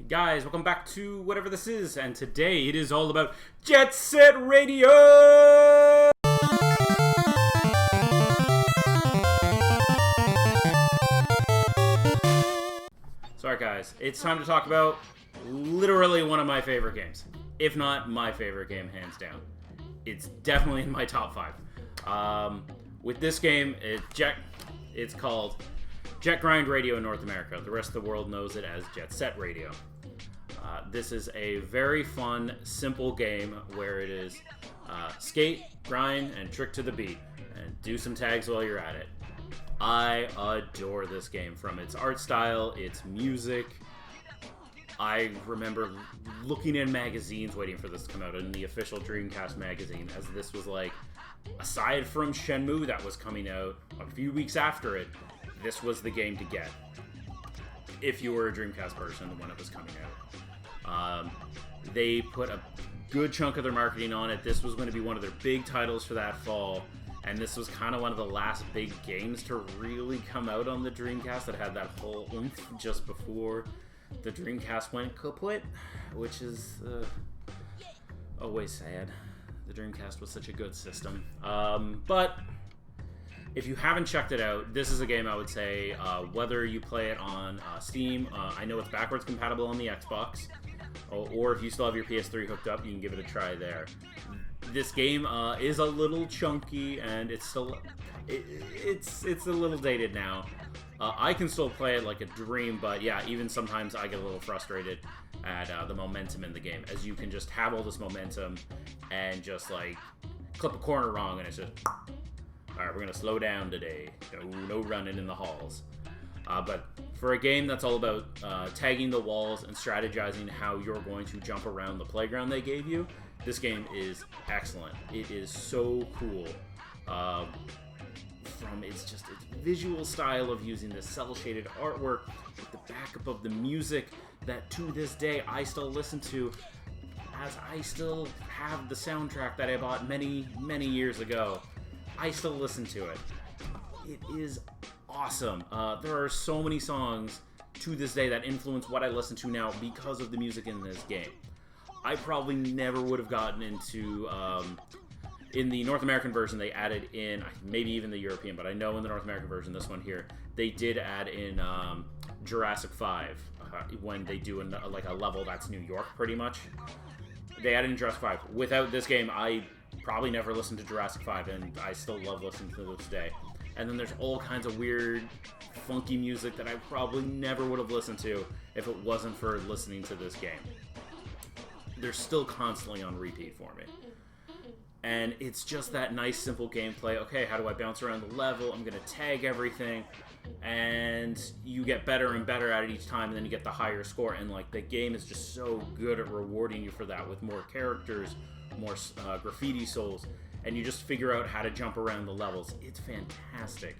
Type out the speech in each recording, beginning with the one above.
Guys, welcome back to whatever this is, and today it is all about Jet Set Radio! Sorry guys, it's time to talk about literally one of my favorite games. If not my favorite game, hands down. It's definitely in my top 5. With this game, it's called Jet Grind Radio in North America. The rest of the world knows it as Jet Set Radio. This is a very fun, simple game where it is skate, grind, and trick to the beat. And do some tags while you're at it. I adore this game. From its art style, its music. I remember looking in magazines waiting for this to come out, in the official Dreamcast magazine, as this was like, aside from Shenmue that was coming out a few weeks after it, this was the game to get if you were a Dreamcast person when it was coming out. They put a good chunk of their marketing on it. This was going to be one of their big titles for that fall, and this was kind of one of the last big games to really come out on the Dreamcast that had that whole oomph just before the Dreamcast went kaput, which is always sad. The Dreamcast was such a good system. But if you haven't checked it out, this is a game I would say, whether you play it on Steam, I know it's backwards compatible on the Xbox, or if you still have your PS3 hooked up, you can give it a try there. This game is a little chunky, and it's still it's a little dated now. I can still play it like a dream, but yeah, even sometimes I get a little frustrated at the momentum in the game, as you can just have all this momentum and just like clip a corner wrong, and it's just, alright, we're gonna slow down today. No running in the halls. But for a game that's all about tagging the walls and strategizing how you're going to jump around the playground they gave you, this game is excellent. It is so cool. From its visual style of using the cel-shaded artwork with the backup of the music that to this day I still listen to, as I still have the soundtrack that I bought many, many years ago. I still listen to it. It is awesome. There are so many songs to this day that influence what I listen to now because of the music in this game. I probably never would have gotten into... in the North American version, they added in, maybe even the European, but I know in the North American version, this one here, they did add in Jurassic 5 when they do a level that's New York, pretty much. They added in Jurassic 5. Without this game, I probably never listened to Jurassic 5, and I still love listening to it this day. And then there's all kinds of weird, funky music that I probably never would have listened to if it wasn't for listening to this game. They're still constantly on repeat for me. And it's just that nice, simple gameplay. Okay, how do I bounce around the level? I'm going to tag everything. And you get better and better at it each time, and then you get the higher score. And like, the game is just so good at rewarding you for that, with more characters, more graffiti souls, and you just figure out how to jump around the levels. It's fantastic.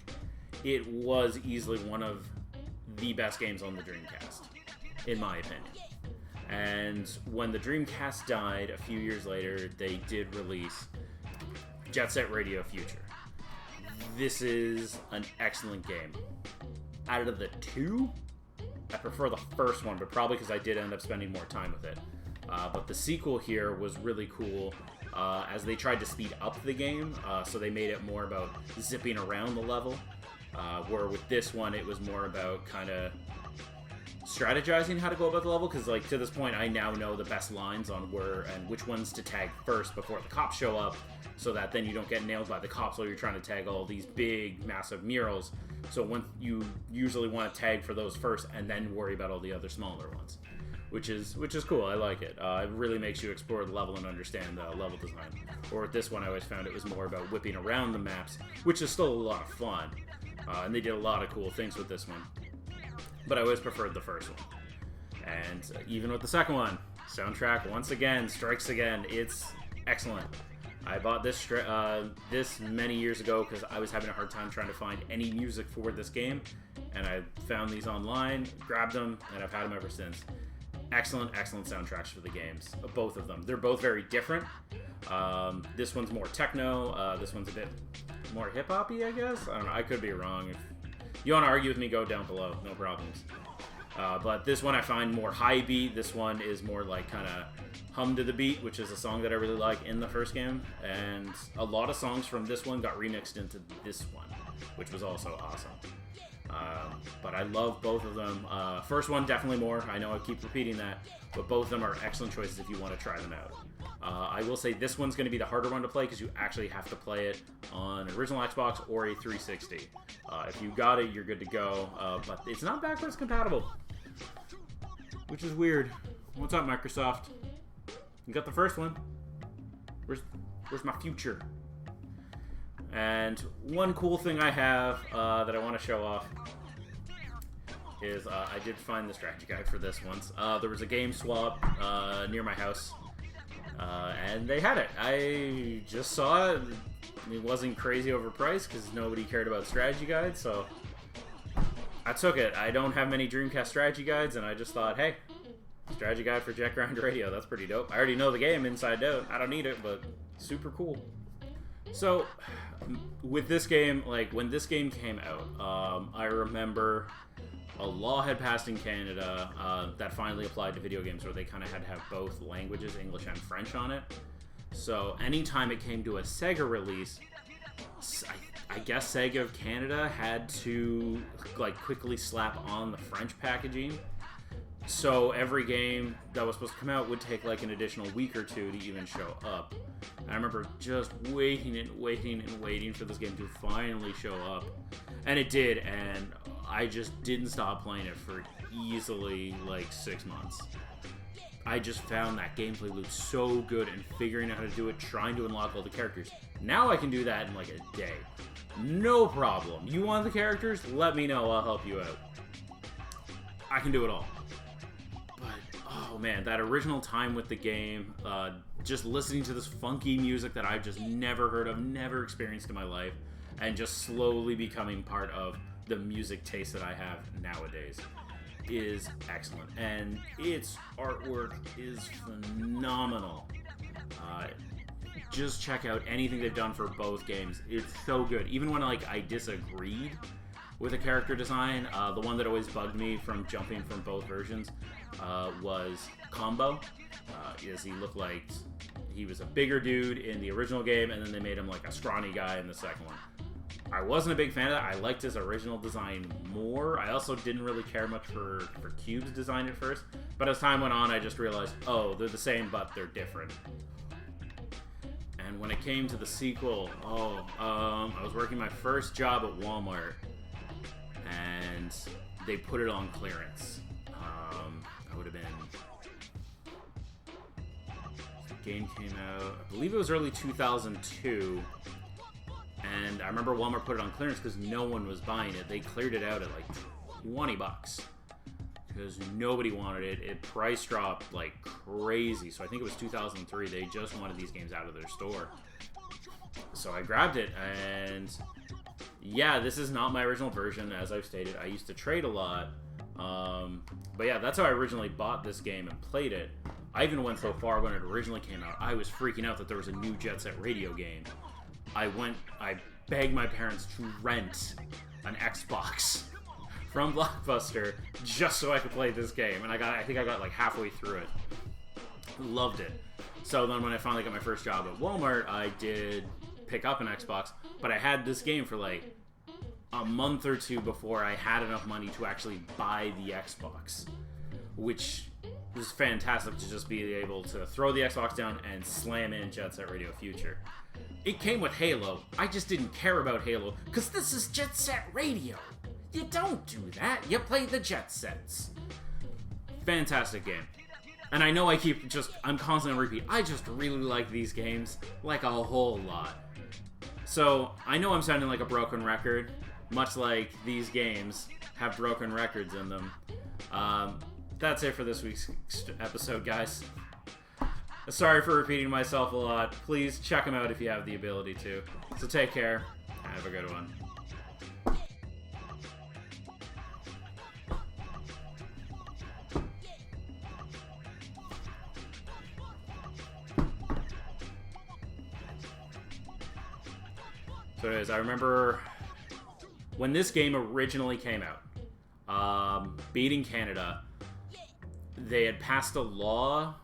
It was easily one of the best games on the Dreamcast, in my opinion. And when the Dreamcast died a few years later, they did release Jet Set Radio Future. This is an excellent game. Out of the two, I prefer the first one, but probably because I did end up spending more time with it. But the sequel here was really cool, as they tried to speed up the game, so they made it more about zipping around the level, where with this one it was more about kind of strategizing how to go about the level, because like to this point I now know the best lines on where and which ones to tag first before the cops show up, so that then you don't get nailed by the cops while you're trying to tag all these big massive murals. So when you usually want to tag for those first and then worry about all the other smaller ones, which is cool. I like it. It really makes you explore the level and understand the level design. Or with this one, I always found it was more about whipping around the maps, which is still a lot of fun, and they did a lot of cool things with this one. But I always preferred the first one. And even with the second one, soundtrack once again strikes again. It's excellent. I bought this many years ago because I was having a hard time trying to find any music for this game, and I found these online, grabbed them, and I've had them ever since. Excellent soundtracks for the games, both of them. They're both very different. This one's more techno. This one's a bit more hip-hop-y, I guess. I don't know. I could be wrong. If you want to argue with me, go down below. No problems. But this one I find more high beat. This one is more like kind of hum to the beat, which is a song that I really like in the first game. And a lot of songs from this one got remixed into this one, which was also awesome. But I love both of them. First one, definitely more. I know I keep repeating that, but both of them are excellent choices if you want to try them out. I will say this one's going to be the harder one to play because you actually have to play it on an original Xbox or a 360. If you got it, you're good to go, but it's not backwards compatible, which is weird. What's up, Microsoft? You got the first one. Where's my future? And one cool thing I have that I want to show off is I did find the strategy guide for this once. There was a game swap near my house, and they had it. I just saw it. It wasn't crazy overpriced because nobody cared about strategy guides, so I took it. I don't have many Dreamcast strategy guides, and I just thought, hey, strategy guide for Jet Grind Radio. That's pretty dope. I already know the game inside out. I don't need it, but super cool. So, with this game, like, when this game came out, I remember a law had passed in Canada that finally applied to video games where they kind of had to have both languages, English and French, on it. So, anytime it came to a Sega release, I guess Sega of Canada had to, like, quickly slap on the French packaging. So every game that was supposed to come out would take like an additional week or two to even show up. And I remember just waiting for this game to finally show up. And it did, and I just didn't stop playing it for easily like 6 months. I just found that gameplay loop so good and figuring out how to do it, trying to unlock all the characters. Now I can do that in like a day. No problem. You want the characters? Let me know, I'll help you out. I can do it all. Oh man, that original time with the game, just listening to this funky music that I've just never heard of, never experienced in my life, and just slowly becoming part of the music taste that I have nowadays is excellent. And its artwork is phenomenal. Just check out anything they've done for both games. It's so good. Even when like I disagreed with a character design, the one that always bugged me from jumping from both versions was Combo. Is he looked like he was a bigger dude in the original game, and then they made him like a scrawny guy in the second one. I wasn't a big fan of that. I liked his original design more. I also didn't really care much for Cube's design at first, but as time went on, I just realized, oh, they're the same, but they're different. And when it came to the sequel, I was working my first job at Walmart, and they put it on clearance. I would have been... The game came out, I believe it was early 2002, and I remember Walmart put it on clearance because no one was buying it. They cleared it out at like $20 because nobody wanted it. It price dropped like crazy, so I think it was 2003. They just wanted these games out of their store. So I grabbed it, and yeah, this is not my original version, as I've stated. I used to trade a lot, but yeah, that's how I originally bought this game and played it. I even went so far when it originally came out, I was freaking out that there was a new Jet Set Radio game. I begged my parents to rent an Xbox from Blockbuster just so I could play this game, and I think I got like halfway through it. Loved it. So then when I finally got my first job at Walmart, I did pick up an Xbox, but I had this game for like a month or two before I had enough money to actually buy the Xbox, which was fantastic to just be able to throw the Xbox down and slam in Jet Set Radio Future. It came with Halo. I just didn't care about Halo because this is Jet Set Radio. You don't do that. You play the Jet Sets. Fantastic game. And I know I'm constantly on repeat. I just really like these games, like a whole lot. So, I know I'm sounding like a broken record, much like these games have broken records in them. That's it for this week's episode, guys. Sorry for repeating myself a lot. Please check them out if you have the ability to. So take care. Have a good one. So anyways, I remember when this game originally came out, beating Canada, they had passed a law